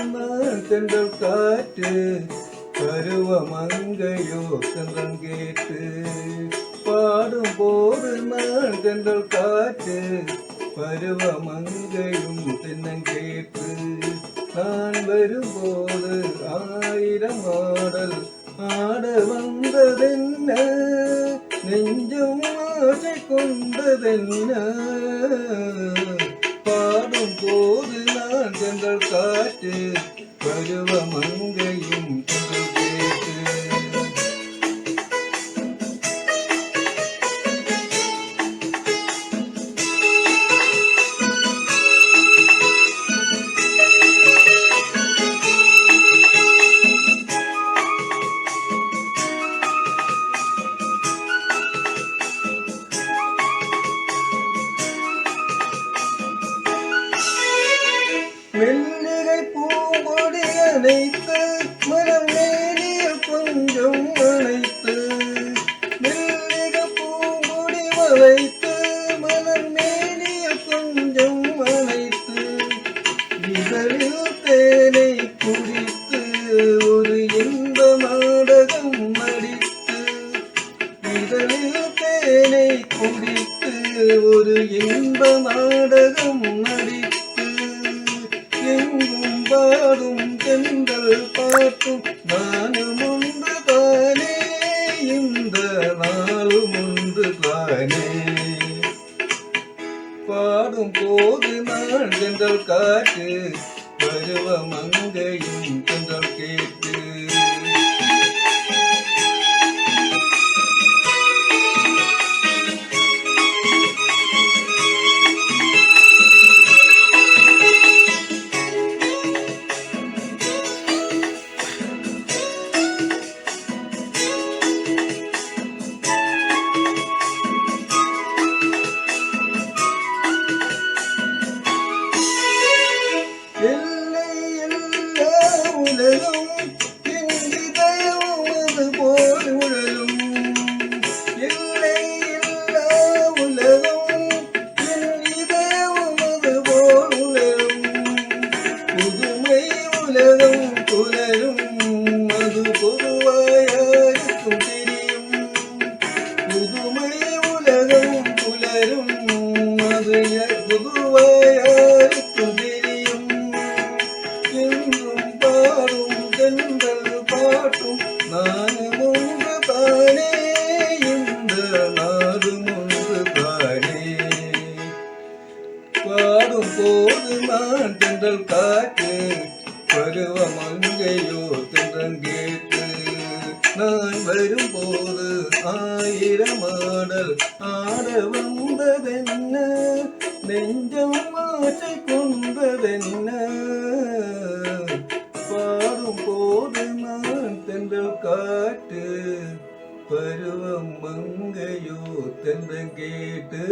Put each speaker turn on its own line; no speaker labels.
நான் தென்றல் காற்று பருவமங்கையோ தென்றல் கேட்டு பாடும் போது நான் தென்றல் காற்று பருவமங்கையும் தென்னங்கேற்று நான் வரும்போது ஆயிரம் ஆடல் ஆட வந்ததென்ன நெஞ்சும் ஆசை கொண்டதென்ன பாடும் போது நான் தென்றல் காற்று பருவமங்கையும் தென்றல் கேட்டு மெல்லிகை பூங்கொடி அணைத்து மனம் மேலில் கொஞ்சம் அணைத்து மெல்லிகை பூங்கொடி வளைத்து மனம் மேலில் கொஞ்சம் அணைத்து இதழில் தேனை குடித்து ஒரு இன்ப நாடகம் அடித்து இதழில் தேனை குடித்து ஒரு இன்ப நாடகம் அடித்து எங்கும் பாடும் தென்றல் பாட்டும் நானும் ஒன்று தானே இந்த நாளும் ஒன்று தானே பாடும் போது நான் தென்றல் காற்று பருவமங்கையும் தென்றல் கேட்டு எல்லை எல்லா உலகம் என் இதயம் அது போல் உழலும் எல்லை எல்லா உலகம் என் இதயம் அது போல் உழலும் புதுமை உலகம் புலரும் அது பொதுவாயாருக்கும் தெரியும் புதுமை உலகம் புலரும் அது பொதுவாயாருக்கும் தெரியும் எங்கும் பாடும் தென்றல் பாட்டும் நானும் ஒன்று தானே இந்த நாடும் ஒன்று தானே பாடும் போது நான் தென்றல் காற்று பருவமங்கையோ தென்றல் கேட்டு நான் வரும்போது ஆயிரம் ஆடல் ஆட வந்ததென்ன நெஞ்சம் ஆசை கொண்டதென்ன பாடும் போது நான் தென்றல் காற்று பருவம் மங்கையோ தென்றல் கேட்டு